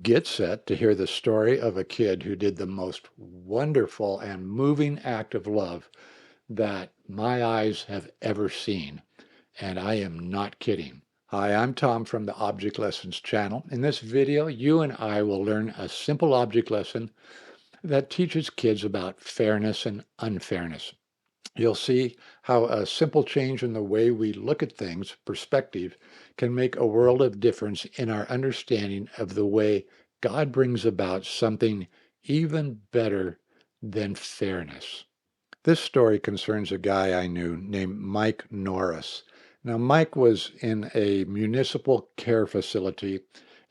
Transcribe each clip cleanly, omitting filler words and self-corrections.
Get set to hear the story of a kid who did the most wonderful and moving act of love that my eyes have ever seen. And I am not kidding. Hi, I'm Tom from the Object Lessons channel. In this video, you and I will learn a simple object lesson that teaches kids about fairness and unfairness. You'll see how a simple change in the way we look at things, perspective, can make a world of difference in our understanding of the way God brings about something even better than fairness. This story concerns a guy I knew named Mike Norris. Now, Mike was in a municipal care facility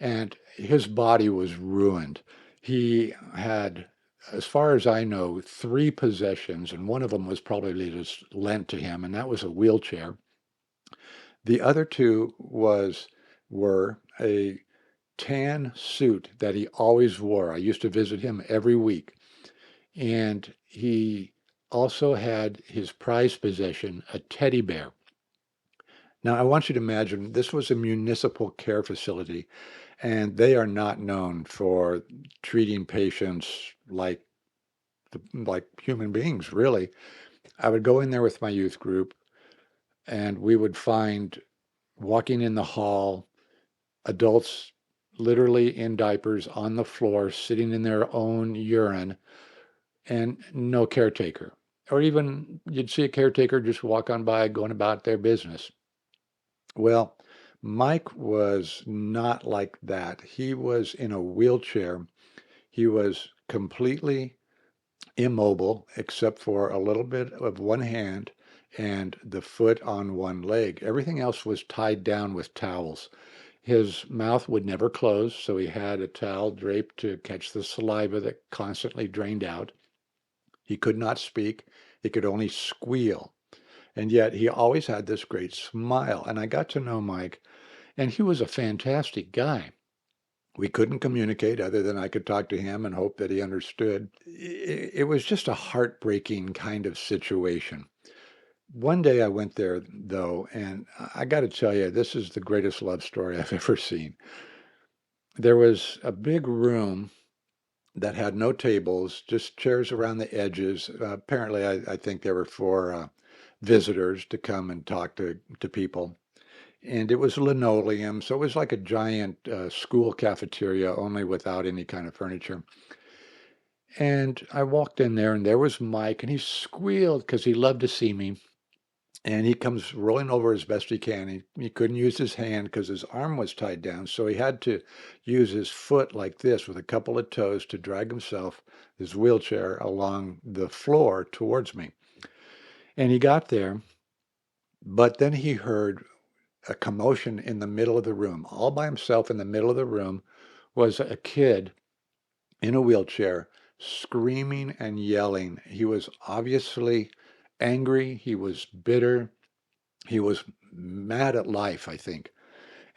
and his body was ruined. He had, as far as I know, three possessions, and one of them was probably just lent to him, and that was a wheelchair. The other two were a tan suit that he always wore. I used to visit him every week, and he also had his prized possession, a teddy bear. Now, I want you to imagine this was a municipal care facility, and they are not known for treating patients like human beings, really. I would go in there with my youth group, and we would find walking in the hall adults literally in diapers on the floor, sitting in their own urine, and no caretaker. Or even you'd see a caretaker just walk on by, going about their business. Well, Mike was not like that. He was in a wheelchair. He was completely immobile, except for a little bit of one hand and the foot on one leg. Everything else was tied down with towels. His mouth would never close, so he had a towel draped to catch the saliva that constantly drained out. He could not speak. He could only squeal. And yet he always had this great smile. And I got to know Mike, and he was a fantastic guy. We couldn't communicate other than I could talk to him and hope that he understood. It was just a heartbreaking kind of situation. One day I went there, though, and I got to tell you, this is the greatest love story I've ever seen. There was a big room that had no tables, just chairs around the edges. Apparently, I think they were for visitors to come and talk to people. And it was linoleum, so it was like a giant school cafeteria, only without any kind of furniture. And I walked in there, and there was Mike, and he squealed because he loved to see me. And he comes rolling over as best he can. He couldn't use his hand because his arm was tied down, so he had to use his foot like this with a couple of toes to drag himself, his wheelchair, along the floor towards me. And he got there, but then he heard a commotion in the middle of the room. All by himself in the middle of the room was a kid in a wheelchair screaming and yelling. He was obviously angry. He was bitter. He was mad at life, I think.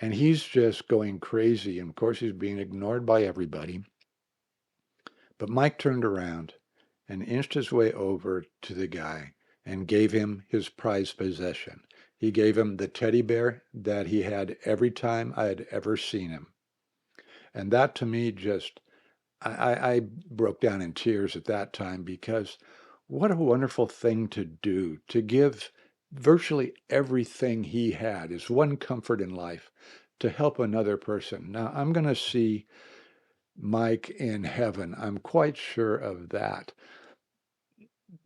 And he's just going crazy. And of course, he's being ignored by everybody. But Mike turned around and inched his way over to the guy and gave him his prized possession. He gave him the teddy bear that he had every time I had ever seen him. And that to me just, I broke down in tears at that time because what a wonderful thing to do, to give virtually everything he had, his one comfort in life, to help another person. Now, I'm going to see Mike in heaven. I'm quite sure of that.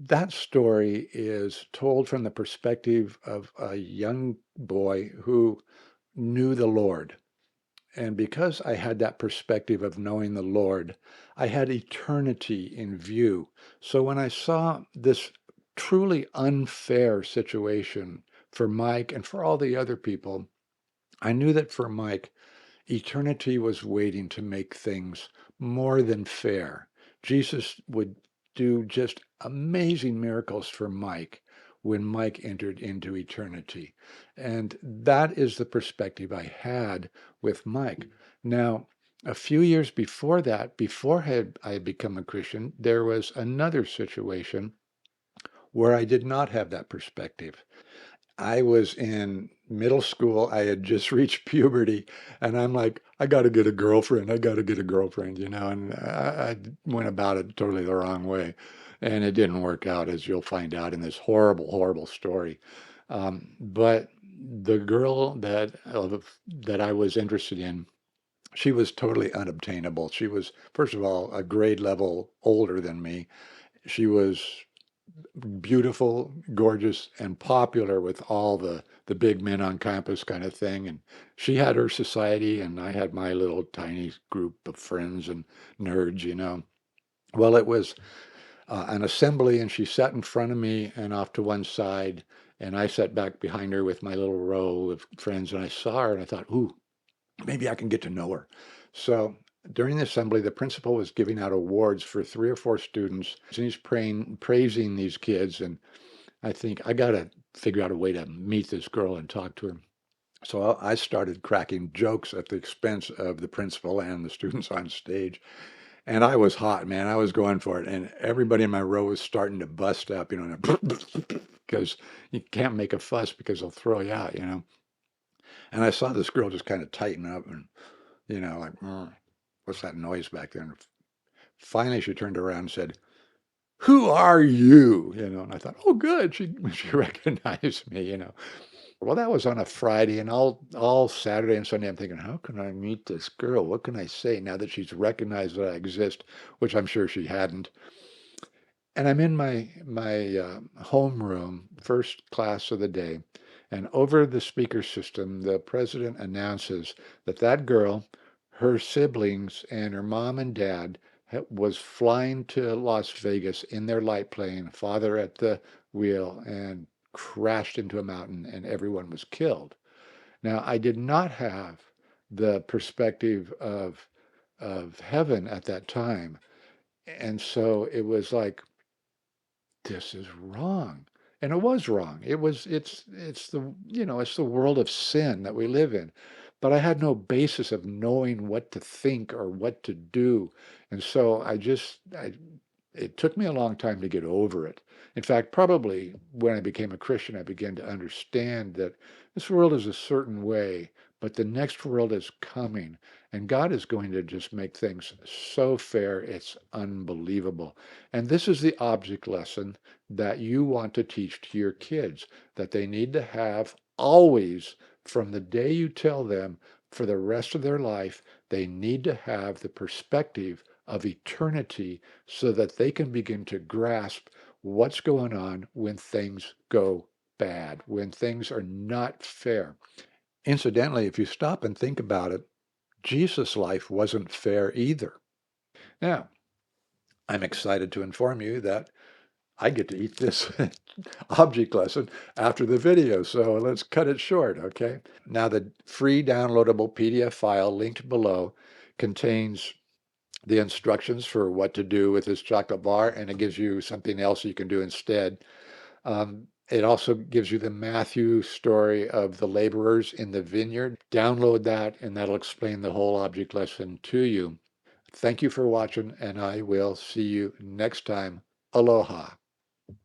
That story is told from the perspective of a young boy who knew the Lord. And because I had that perspective of knowing the Lord, I had eternity in view. So when I saw this truly unfair situation for Mike and for all the other people, I knew that for Mike, eternity was waiting to make things more than fair. Jesus would do just amazing miracles for Mike when Mike entered into eternity. And that is the perspective I had with Mike. Now, a few years before that, before I had become a Christian, there was another situation where I did not have that perspective. I was in middle school. I had just reached puberty, and I'm like, I got to get a girlfriend. I got to get a girlfriend, and I went about it totally the wrong way. And it didn't work out, as you'll find out in this horrible, horrible story. But the girl that I was interested in, she was totally unobtainable. She was, first of all, a grade level older than me. She was beautiful, gorgeous, and popular with all the big men on campus kind of thing. And she had her society, and I had my little tiny group of friends and nerds. Well, it was an assembly, and she sat in front of me and off to one side, and I sat back behind her with my little row of friends, and I saw her, and I thought, ooh, maybe I can get to know her. So during the assembly, the principal was giving out awards for 3 or 4 students, and he's praising these kids. And I think I got to figure out a way to meet this girl and talk to her. So I started cracking jokes at the expense of the principal and the students on stage. And I was hot, man. I was going for it. And everybody in my row was starting to bust up, because you can't make a fuss because they'll throw you out. And I saw this girl just kind of tighten up and, like, what's that noise back there? And finally she turned around and said, "Who are you?" And I thought, oh, good. She recognized me. Well, that was on a Friday, and all Saturday and Sunday, I'm thinking, how can I meet this girl? What can I say now that she's recognized that I exist, which I'm sure she hadn't. And I'm in my homeroom, first class of the day, and over the speaker system, the president announces that girl, her siblings, and her mom and dad was flying to Las Vegas in their light plane, father at the wheel, and crashed into a mountain, and everyone was killed. Now, I did not have the perspective of heaven at that time, and so it was like, this is wrong. And it was wrong. It's the world of sin that we live in. But I had no basis of knowing what to think or what to do. And so it took me a long time to get over it. In fact, probably when I became a Christian, I began to understand that this world is a certain way, but the next world is coming. And God is going to just make things so fair, it's unbelievable. And this is the object lesson that you want to teach to your kids, that they need to have always, from the day you tell them for the rest of their life, they need to have the perspective of eternity so that they can begin to grasp what's going on when things go bad, when things are not fair. Incidentally, if you stop and think about it, Jesus' life wasn't fair either. Now, I'm excited to inform you that I get to eat this object lesson after the video, so let's cut it short, okay? Now, the free downloadable PDF file linked below contains the instructions for what to do with this chocolate bar, and it gives you something else you can do instead. It also gives you the Matthew story of the laborers in the vineyard. Download that, and that'll explain the whole object lesson to you. Thank you for watching, and I will see you next time. Aloha.